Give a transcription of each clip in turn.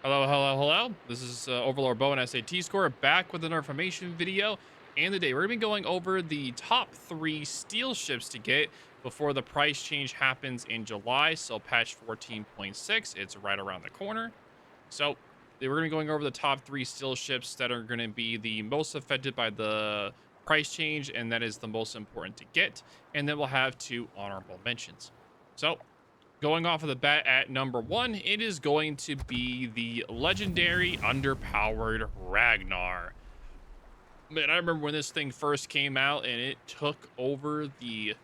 Hello, hello, hello. This is Overlord Bowen SAT score back with an information video. And today we're going to be going over the top 3 steel ships to get before the price change happens in July. So patch 14.6, it's right around the corner. So we're going to be going over the top 3 steel ships that are going to be the most affected by the price change, and that is the most important to get. And then we'll have 2 honorable mentions. So going off of the bat at number 1, it is going to be the legendary underpowered Ragnar. Man, I remember when this thing first came out and it took over the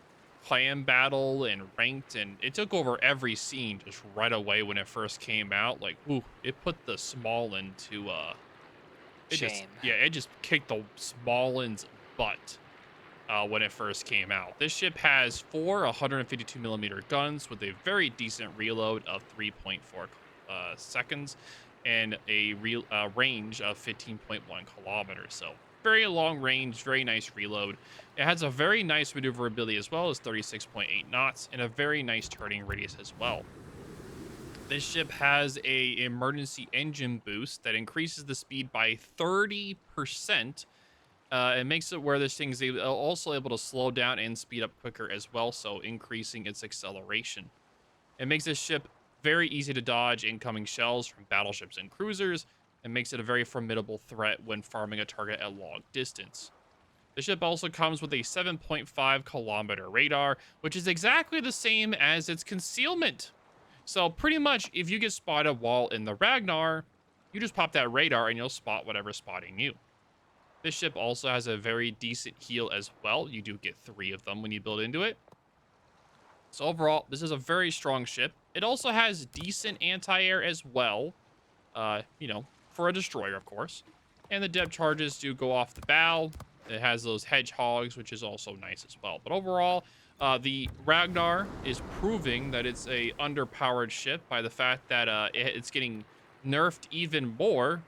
clan battle and ranked, and it took over every scene just right away when it first came out. Like, ooh, it put the Smallland to Shame. it just kicked the Smallland's butt when it first came out. This ship has 4 152 millimeter guns with a very decent reload of 3.4 seconds and a range of 15.1 kilometers. So very long range, very nice reload. It has a very nice maneuverability as well as 36.8 knots and a very nice turning radius as well. This ship has a emergency engine boost that increases the speed by 30%. It makes it where this thing's also able to slow down and speed up quicker as well, so increasing its acceleration. It makes this ship very easy to dodge incoming shells from battleships and cruisers, and makes it a very formidable threat when farming a target at long distance. The ship also comes with a 7.5 kilometer radar, which is exactly the same as its concealment. So pretty much, if you get spotted while in the Ragnar, you just pop that radar and you'll spot whatever's spotting you. This ship also has a very decent heal as well. You do get 3 of them when you build into it. So overall, this is a very strong ship. It also has decent anti-air as well. For a destroyer, of course. And the depth charges do go off the bow. It has those hedgehogs, which is also nice as well. But overall, the Ragnar is proving that it's a underpowered ship by the fact that it's getting nerfed even more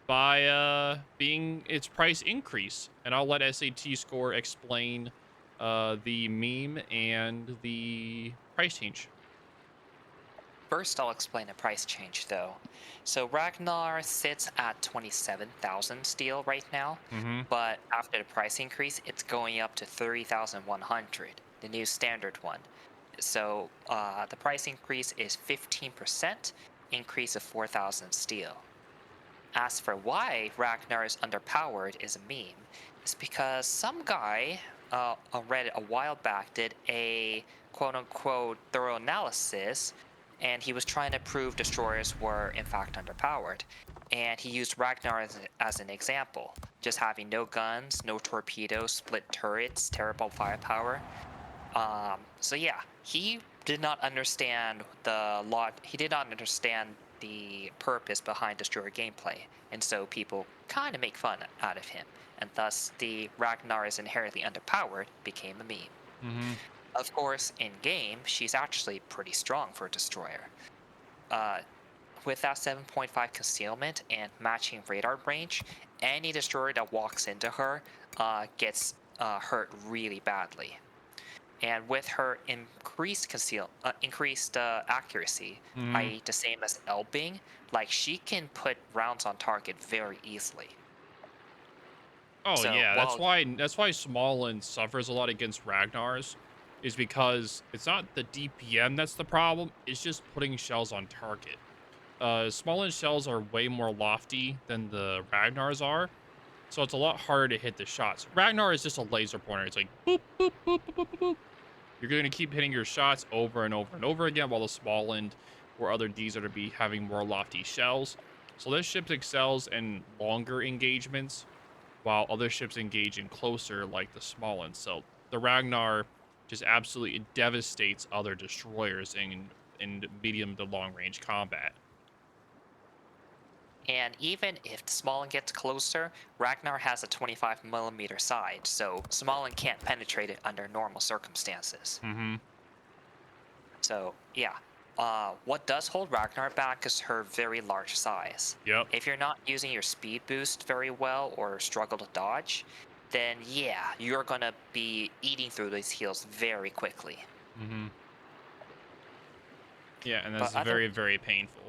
by being its price increase. And I'll let SAT score explain the meme and the price change. First, I'll explain the price change though. So Ragnar sits at 27,000 steel right now, Mm-hmm. but after the price increase, it's going up to 30,100, the new standard one. So the price increase is 15%, increase of 4,000 steel. As for why Ragnar is underpowered is a meme, it's because some guy on Reddit a while back did a quote unquote thorough analysis and he was trying to prove destroyers were in fact underpowered. And he used Ragnar as an example, just having no guns, no torpedoes, split turrets, terrible firepower. So yeah, he did not understand the lot. He did not understand the purpose behind destroyer gameplay, and so people kind of make fun out of him, and thus the Ragnar is inherently underpowered became a meme. Mm-hmm. Of course, in game, she's actually pretty strong for a destroyer. Uh, with that 7.5 concealment and matching radar range, any destroyer that walks into her gets hurt really badly. And with her increased accuracy, Mm-hmm. i.e., the same as Elbing, like she can put rounds on target very easily. Oh So yeah, while that's why Smallland suffers a lot against Ragnar's, is because it's not the DPM that's the problem. It's just putting shells on target. Smallland shells are way more lofty than the Ragnar's are, so it's a lot harder to hit the shots. Ragnar is just a laser pointer. It's like boop boop boop boop boop boop. Boop. You're going to keep hitting your shots over and over and over again, while the Smallland or other Ds are to be having more lofty shells. So this ship excels in longer engagements, while other ships engage in closer, like the Smallland. So the Ragnar just absolutely devastates other destroyers in medium to long range combat. and even if Smolin gets closer, Ragnar has a 25 millimeter side, so Smolin can't penetrate it under normal circumstances. Mm-hmm. So yeah, what does hold Ragnar back is her very large size. Yep. If you're not using your speed boost very well or struggle to dodge, then yeah, you're gonna be eating through these heals very quickly. Mm-hmm. Yeah, and But that's other very, very painful.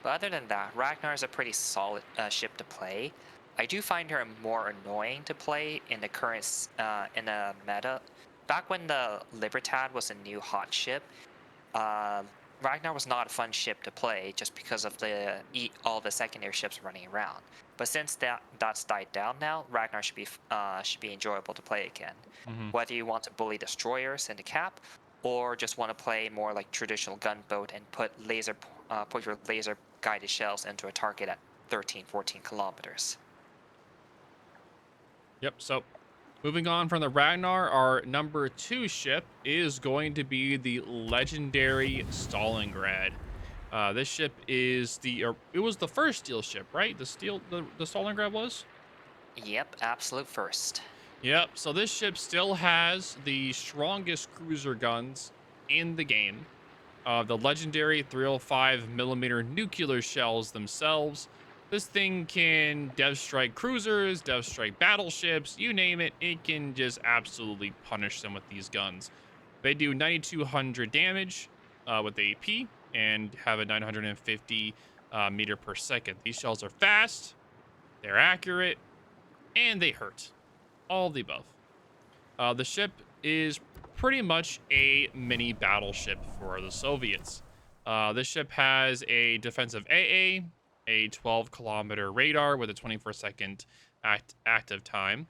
But other than that, Ragnar is a pretty solid ship to play. I do find her more annoying to play in the current in the meta. Back when the Libertad was a new hot ship, uh, Ragnar was not a fun ship to play just because of all the secondary ships running around. But since that's died down now, Ragnar should be enjoyable to play again. Hmm. Whether you want to bully destroyers in the cap, or just want to play more like traditional gunboat and put your laser guided shells into a target at 13, 14 kilometers. Yep. So moving on from the Ragnar, our number 2 ship is going to be the legendary Stalingrad. This ship is it was the first steel ship, right? The Stalingrad was. Yep, absolute first. Yep. So this ship still has the strongest cruiser guns in the game. The legendary 305 millimeter nuclear shells themselves. This thing can dev strike cruisers, dev strike battleships, you name it. It can just absolutely punish them with these guns. They do 9,200 damage with the AP and have a 950 meter per second. These shells are fast, they're accurate, and they hurt. All of the above. The ship is pretty much a mini battleship for the Soviets. This ship has a defensive a 12-kilometer radar with a 24-second active time,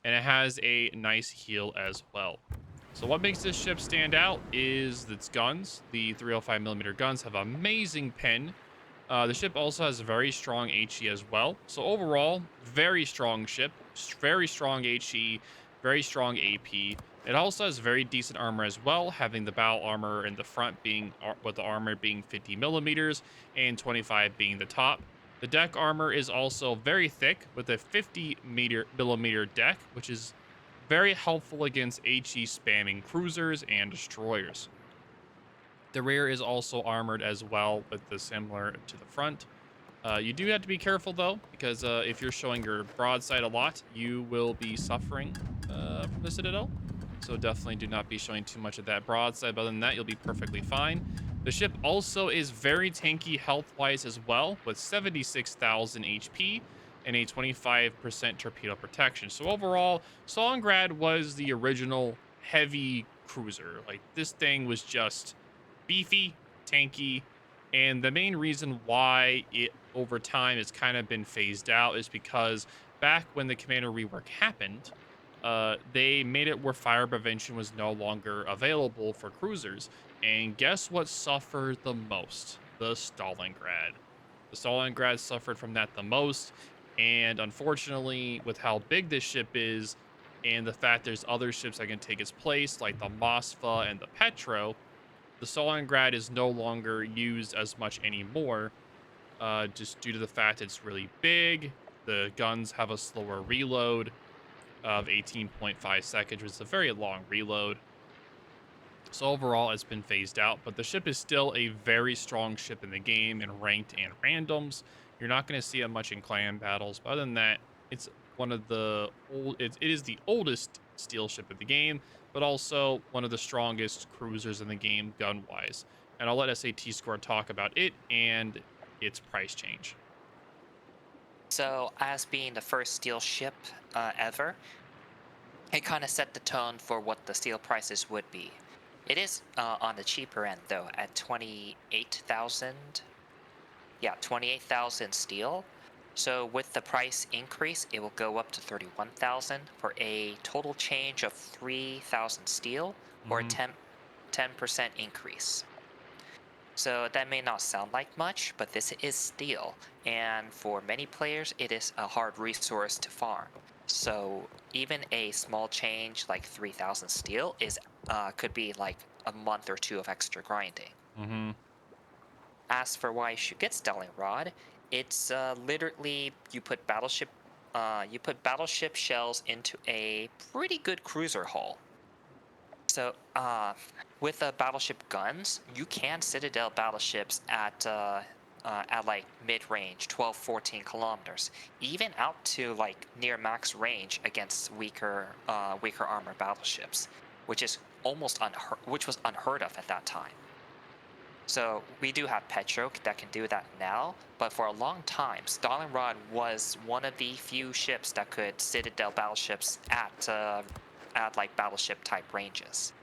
and it has a nice heal as well. So what makes this ship stand out is its guns. The 305 millimeter guns have amazing pin. The ship also has very strong HE as well. So overall, very strong ship, very strong HE, very strong AP. It also has very decent armor as well, having the battle armor in the front being with the armor being 50 millimeters and 25 being the top. The deck armor is also very thick with a 50 millimeter deck, which is very helpful against HE spamming cruisers and destroyers. The rear is also armored as well, with the similar to the front. You do have to be careful though, because if you're showing your broadside a lot, you will be suffering from the Citadel. So definitely do not be showing too much of that broadside. But other than that, you'll be perfectly fine. The ship also is very tanky health-wise as well, with 76,000 HP and a 25% torpedo protection. So overall, Stalingrad was the original heavy cruiser. Like, this thing was just beefy, tanky, and the main reason why it over time has kind of been phased out is because back when the commander rework happened, they made it where fire prevention was no longer available for cruisers. And guess what suffered the most? The Stalingrad. The Stalingrad suffered from that the most. And unfortunately, with how big this ship is, and the fact there's other ships that can take its place, like the Moskva and the Petro, the Stalingrad is no longer used as much anymore, just due to the fact it's really big. The guns have a slower reload of 18.5 seconds, which is a very long reload. So overall, it's been phased out, but the ship is still a very strong ship in the game in ranked and randoms. You're not going to see it much in clan battles, but other than that, it's one of the it is the oldest steel ship in the game, but also one of the strongest cruisers in the game gun-wise. And I'll let SAT Score talk about it and its price change. So, as being the first steel ship ever, it kind of set the tone for what the steel prices would be. It is on the cheaper end though, at 28,000. Yeah, 28,000 steel. So with the price increase, it will go up to 31,000 for a total change of 3,000 steel, or a Hmm. 10% increase. So that may not sound like much, but this is steel, and for many players, it is a hard resource to farm. So even a small change like 3,000 steel is could be like a month or two of extra grinding. Hmm. As for why you should get Stalingrad, it's literally you put battleship shells into a pretty good cruiser hull. So, with the battleship guns, you can citadel battleships at like mid-range, 12, 14 kilometers, even out to like near max range against weaker armor battleships, which is which was unheard of at that time. So we do have Petro that can do that now, but for a long time, Stalingrad was one of the few ships that could citadel battleships at like battleship type ranges.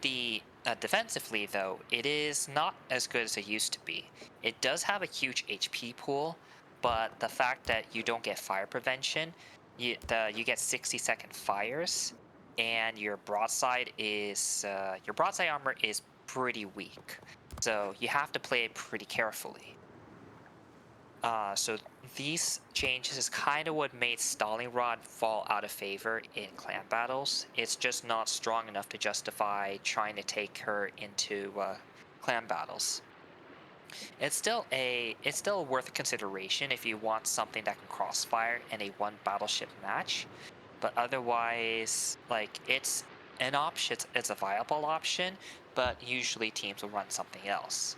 The defensively though, it is not as good as it used to be. It does have a huge HP pool, but the fact that you don't get fire prevention, you get 60-second fires, and your broadside armor is pretty weak. So you have to play it pretty carefully. So these changes is kind of what made Stalingrad fall out of favor in clan battles. It's just not strong enough to justify trying to take her into clan battles. It's still worth consideration if you want something that can crossfire in a one battleship match. But otherwise, like it's an option. It's a viable option, but usually teams will run something else.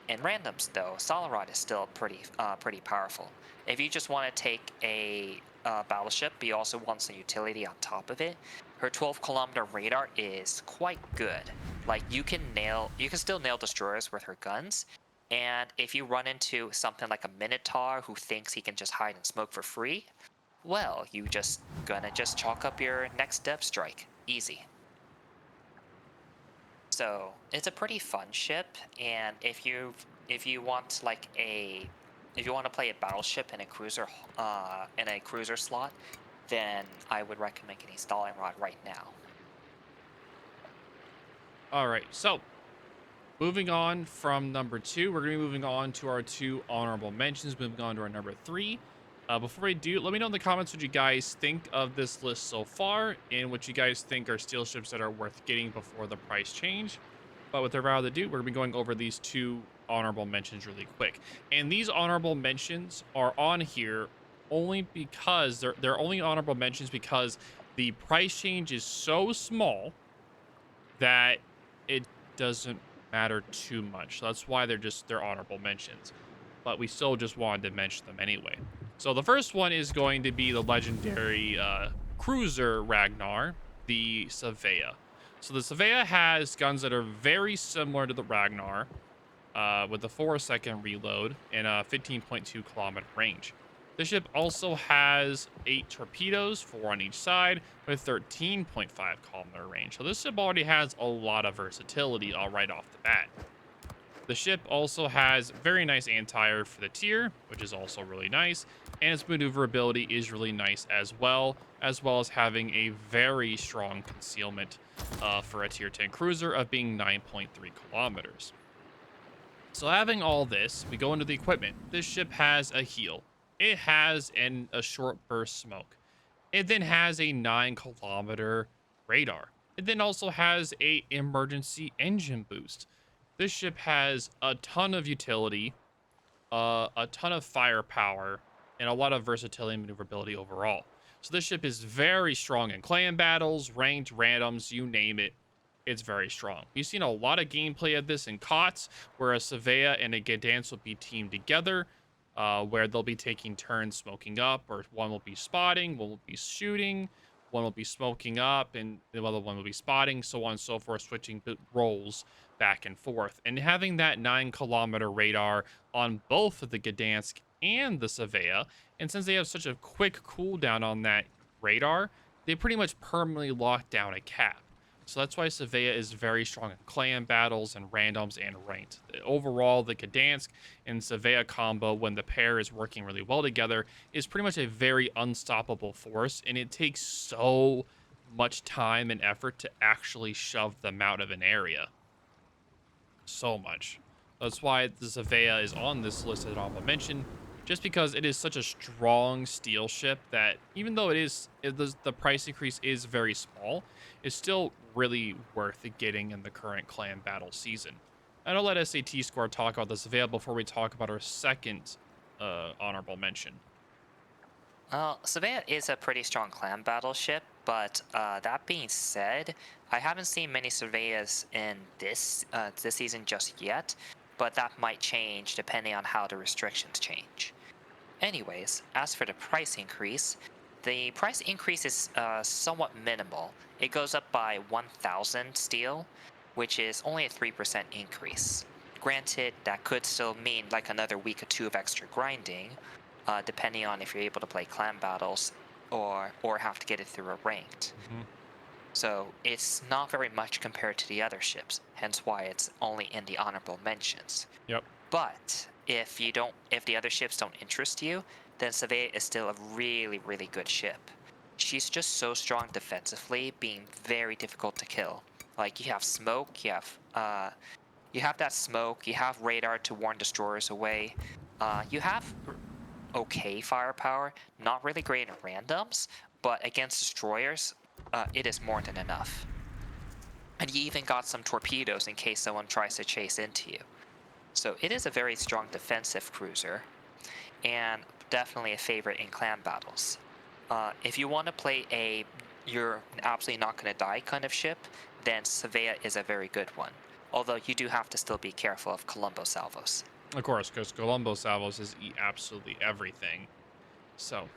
In randoms, though, Stalingrad is still pretty powerful. If you just want to take a battleship, but you also want some utility on top of it, her 12-kilometer radar is quite good. Like you can still nail destroyers with her guns. And if you run into something like a Minotaur who thinks he can just hide and smoke for free, well, you just gonna just chalk up your next depth strike. Easy. So it's a pretty fun ship, and if you want like a if you want to play a battleship in a cruiser slot, then I would recommend getting Stalingrad right now. All right, so moving on from number two, we're going to be moving on to our two honorable mentions, moving on to our number three. Before we do, let me know in the comments what you guys think of this list so far and what you guys think are steel ships that are worth getting before the price change. But without further ado, we're going to be going over these two honorable mentions really quick. And these honorable mentions are on here only because they're only honorable mentions because the price change is so small that it doesn't matter too much. So that's why they're honorable mentions. But we still just wanted to mention them anyway. So the first one is going to be the legendary cruiser Ragnar, the Savea. So the Savea has guns that are very similar to the Ragnar, with a 4-second reload and a 15.2-kilometer range. The ship also has 8 torpedoes, 4 on each side, with 13.5-kilometer range. So this ship already has a lot of versatility right off the bat. The ship also has very nice anti-air for the tier, which is also really nice, and its maneuverability is really nice as well as having a very strong concealment for a tier 10 cruiser of being 9.3 kilometers. So having all this, we go into the equipment. This ship has a heel. It has a short burst smoke. It then has a 9-kilometer radar. It then also has a emergency engine boost. This ship has a ton of utility, a ton of firepower, and a lot of versatility and maneuverability overall. So this ship is very strong in clan battles, ranked, randoms, you name it. It's very strong. We've seen a lot of gameplay of this in COTS, where a Savea and a Gdansk will be teamed together, where they'll be taking turns smoking up, or one will be spotting, one will be shooting, one will be smoking up, and the other one will be spotting, so on and so forth, switching roles back and forth. And having that 9-kilometer radar on both of the Gdansk and the Savea, and since they have such a quick cooldown on that radar, they pretty much permanently lock down a cap. So that's why Savea is very strong in clan battles and randoms and ranked. Overall, the Gdansk and Savea combo, when the pair is working really well together, is pretty much a very unstoppable force, and it takes so much time and effort to actually shove them out of an area. So much. That's why the Savea is on this list as an honorable mention, just because it is such a strong steel ship that even though the price increase is very small, it's still really worth getting in the current clan battle season. And I'll let SAT Score talk about the Savea before we talk about our second honorable mention. Well, Savannah is a pretty strong clan battleship, but that being said, I haven't seen many surveyors in this season just yet, but that might change depending on how the restrictions change. Anyways, as for the price increase is somewhat minimal. It goes up by 1,000 steel, which is only a 3% increase. Granted, that could still mean like another week or two of extra grinding, depending on if you're able to play clan battles or have to get it through a ranked. Hmm. So it's not very much compared to the other ships, hence why it's only in the honorable mentions. Yep. But if the other ships don't interest you, then Savea is still a really, really good ship. She's just so strong defensively, being very difficult to kill. Like you have smoke, you have that smoke, you have radar to warn destroyers away. You have okay firepower, not really great in randoms, but against destroyers, it is more than enough. And you even got some torpedoes in case someone tries to chase into you. So it is a very strong defensive cruiser, and definitely a favorite in clan battles. If you want to play a you're absolutely not going to die kind of ship, then Savea is a very good one. Although you do have to still be careful of Colombo salvos. Of course, because Colombo salvos is eat absolutely everything. So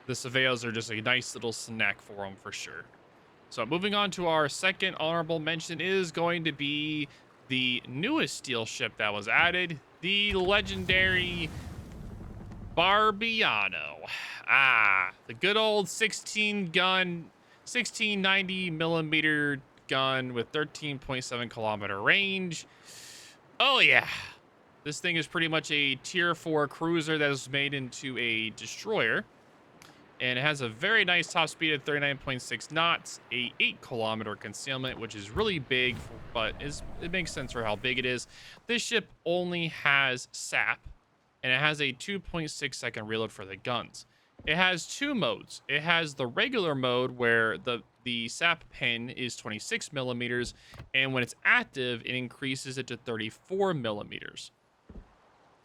the Surveyors are just a nice little snack for them for sure. So moving on to our second honorable mention is going to be the newest steel ship that was added, the legendary Barbiano. The good old 1690 millimeter gun with 13.7 kilometer range. Oh yeah. This thing is pretty much a tier 4 cruiser that is made into a destroyer. And it has a very nice top speed of 39.6 knots, a 8-kilometer concealment, which is really big, but it makes sense for how big it is. This ship only has SAP, and it has a 2.6-second reload for the guns. It has two modes. It has the regular mode where the SAP pin is 26 millimeters, and when it's active, it increases it to 34 millimeters.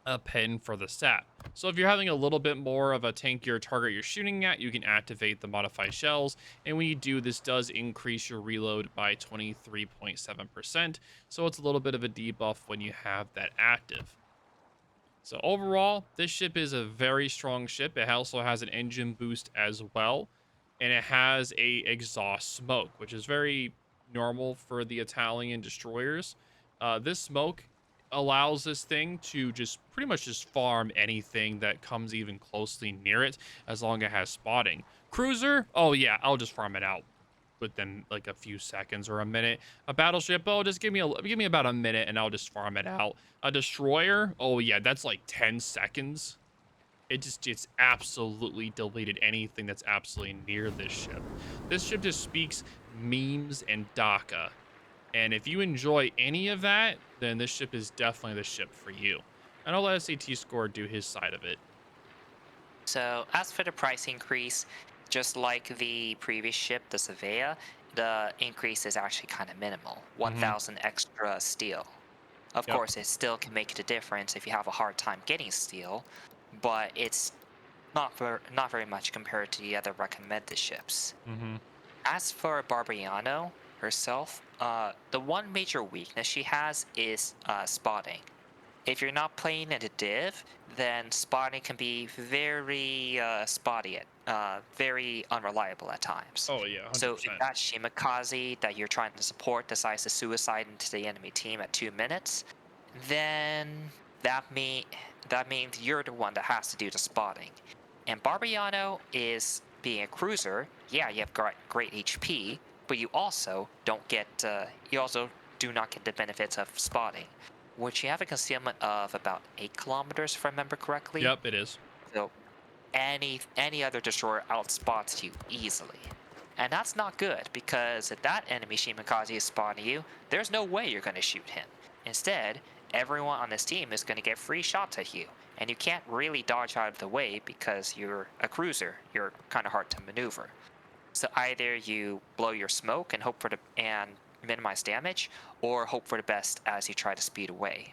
A pin for the SAP. So if you're having a little bit more of a tankier target you're shooting at, you can activate the modified shells. And when you do, this does increase your reload by 23.7%. So it's a little bit of a debuff when you have that active. So overall, this ship is a very strong ship. It also has an engine boost as well. And it has a exhaust smoke, which is very normal for the Italian destroyers. This smoke allows this thing to just pretty much just farm anything that comes even closely near it, as long as it has spotting. Cruiser, oh yeah, I'll just farm it out within like a few seconds or a minute. A battleship, oh, just give me about a minute and I'll just farm it out. A destroyer, oh yeah, that's like 10 seconds. It's absolutely deleted anything that's absolutely near this ship. This ship just speaks memes and DACA. And if you enjoy any of that, then this ship is definitely the ship for you. And I'll let SAT Score do his side of it. So as for the price increase, just like the previous ship, the Savea, the increase is actually kind of minimal, Hmm. 1,000 extra steel. Of Yep. course, it still can make the difference if you have a hard time getting steel, but it's not very much compared to the other recommended ships. Hmm. As for Barbiano herself, the one major weakness she has is spotting. If you're not playing at a div, then spotting can be very spotty, very unreliable at times. Oh yeah, So if 100%. that Shimakaze that you're trying to support decides to suicide into the enemy team at 2 minutes, then that means you're the one that has to do the spotting. And Barbiano is being a cruiser. Yeah, you have great HP, but you also do not get the benefits of spotting, which you have a concealment of about 8 kilometers, if I remember correctly. Yep, it is. So any other destroyer outspots you easily. And that's not good, because if that enemy Shimakaze is spotting you, there's no way you're going to shoot him. Instead, everyone on this team is going to get free shots at you, and you can't really dodge out of the way because you're a cruiser. You're kind of hard to maneuver. So either you blow your smoke and and minimize damage, or hope for the best as you try to speed away.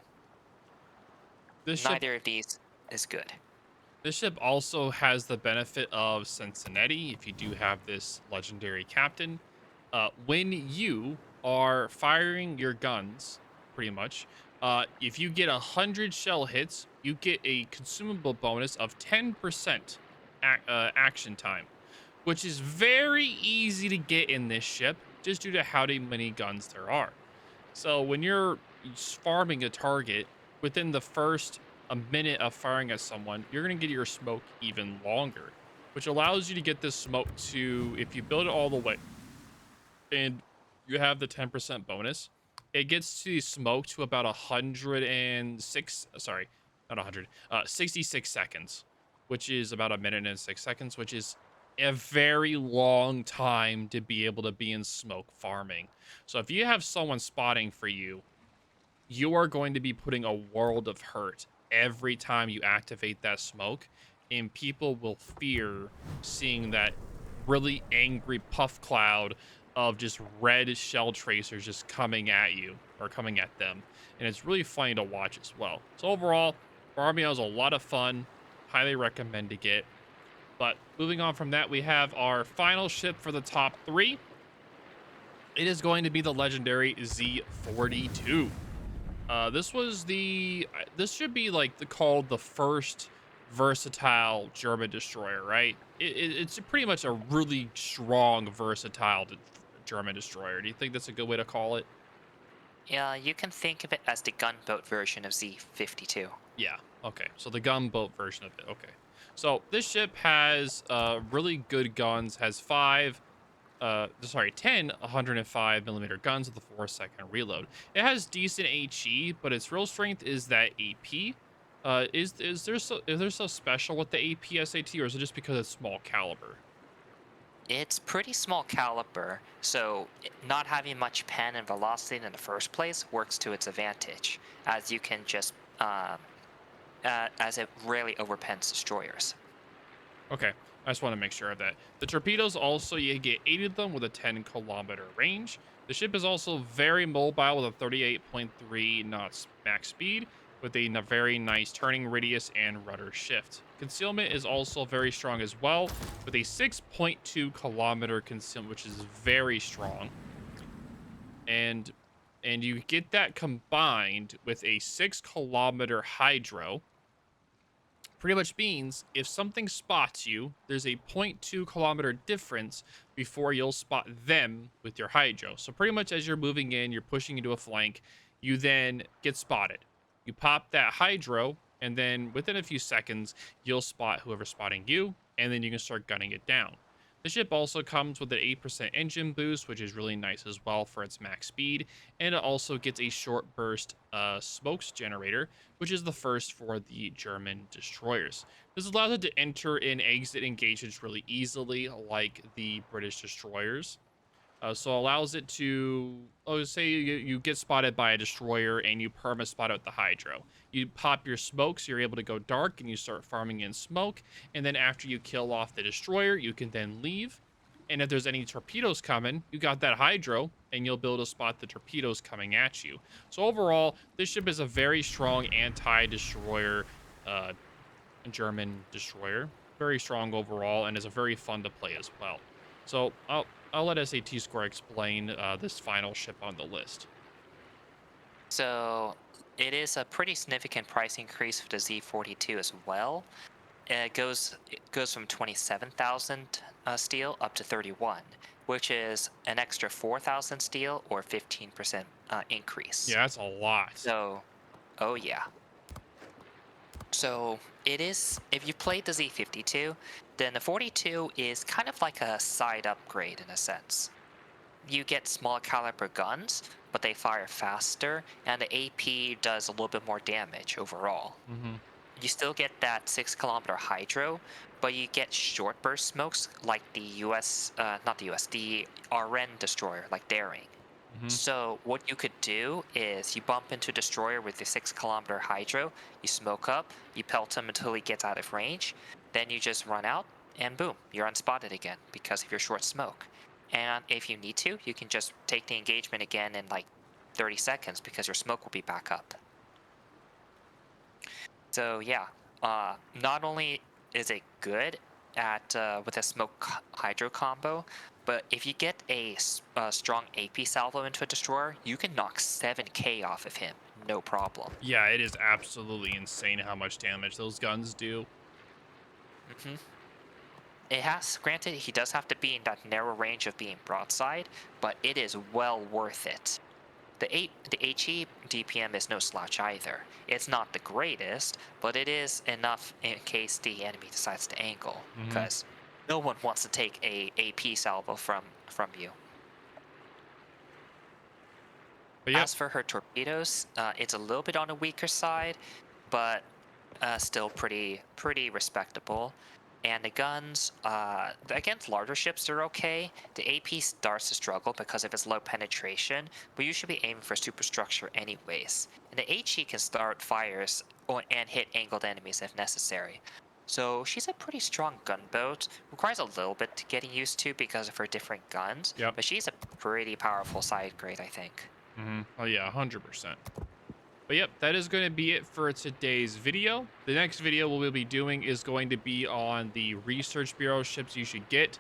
This ship Neither of these is good. This ship also has the benefit of Cincinnati if you do have this legendary captain. When you are firing your guns, pretty much, if you get 100 shell hits, you get a consumable bonus of 10% action time, which is very easy to get in this ship. just due to how many guns there are. So when you're farming a target, within the first a minute of firing at someone, you're going to get your smoke even longer, which allows you to get this smoke to, if you build it all the way and you have the 10% bonus, it gets to smoke to about 106, sorry, not 100, 66 seconds, which is about a minute and 6 seconds, which is a very long time to be able to be in smoke farming. So if you have someone spotting for you, you are going to be putting a world of hurt every time you activate that smoke, and people will fear seeing that really angry puff cloud of just red shell tracers just coming at you or coming at them. And it's really funny to watch as well. So overall, Farmio is a lot of fun. Highly recommend to get. But moving on from that, we have our final ship for the top three. It is going to be the legendary Z42. This was this should be like called the first versatile German destroyer, right? It's pretty much a really strong, versatile German destroyer. Do you think that's a good way to call it? Yeah, you can think of it as the gunboat version of Z52. Yeah. Okay. So the gunboat version of it. Okay. So this ship has really good guns. Has 10 105 millimeter guns with a 4-second reload. It has decent HE, but its real strength is that AP. Is there so special with the AP SAT, or is it just because it's small caliber? It's pretty small caliber, so not having much pen and velocity in the first place works to its advantage, as you can just as it rarely overpens destroyers. Okay, I just want to make sure of that. The torpedoes also, you get 8 of them with a 10-kilometer range. The ship is also very mobile with a 38.3 knots max speed, with a very nice turning radius and rudder shift. Concealment is also very strong as well, with a 6.2-kilometer concealment, which is very strong. And you get that combined with a 6-kilometer hydro, pretty much means if something spots you, there's a 0.2-kilometer difference before you'll spot them with your hydro. So pretty much as you're moving in, you're pushing into a flank, you then get spotted. You pop that hydro, and then within a few seconds, you'll spot whoever's spotting you, and then you can start gunning it down. The ship also comes with an 8% engine boost, which is really nice as well for its max speed, and it also gets a short burst smokes generator, which is the first for the German destroyers. This allows it to enter and exit engagements really easily, like the British destroyers. So allows it to, oh, say you get spotted by a destroyer and you perma spot out the hydro. You pop your smoke, so you're able to go dark and you start farming in smoke. And then after you kill off the destroyer, you can then leave. And if there's any torpedoes coming, you got that hydro and you'll be able to spot the torpedoes coming at you. So overall, this ship is a very strong anti-destroyer uh, German destroyer. Very strong overall, and is a very fun to play as well. So I'll let SAT Score explain this final ship on the list. So it is a pretty significant price increase for the Z42 as well. It goes from 27,000 steel up to 31, which is an extra 4,000 steel or 15% increase. Yeah, that's a lot. So, oh yeah. So it is, if you played the Z52, then the 42 is kind of like a side upgrade in a sense. You get small caliber guns, but they fire faster, and the AP does a little bit more damage overall. Hmm. You still get that 6 kilometer hydro, but you get short burst smokes like the not the US, the RN destroyer, like Daring. Hmm. So what you could do is you bump into destroyer with the 6 kilometer hydro, you smoke up, you pelt him until he gets out of range, then you just run out, and boom, you're unspotted again because of your short smoke. And if you need to, you can just take the engagement again in like 30 seconds because your smoke will be back up. So yeah, not only is it good at with a hydro combo, but if you get a strong AP salvo into a destroyer, you can knock 7k off of him, no problem. Yeah, it is absolutely insane how much damage those guns do. Hmm. It has, granted, he does have to be in that narrow range of being broadside, but it is well worth it. The HE DPM is no slouch either. It's not the greatest, but it is enough in case the enemy decides to angle, Hmm. because no one wants to take a AP salvo from you. But yep. As for her torpedoes, it's a little bit on the weaker side, but still pretty respectable. And the guns, against larger ships, they're okay. The AP starts to struggle because of its low penetration, but you should be aiming for superstructure anyways. And the HE can start fires and hit angled enemies if necessary. So she's a pretty strong gunboat. Requires a little bit to getting used to because of her different guns, Yep. but she's a pretty powerful side grade, I think. Oh yeah, 100%. But yep, that is going to be it for today's video. The next video we'll be doing is going to be on the research bureau ships you should get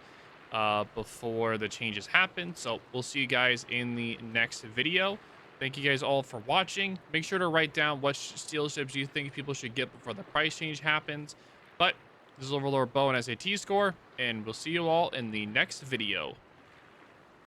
before the changes happen. So we'll see you guys in the next video. Thank you guys all for watching. Make sure to write down what steel ships you think people should get before the price change happens. But this is Overlord Bo and SAT score, and we'll see you all in the next video.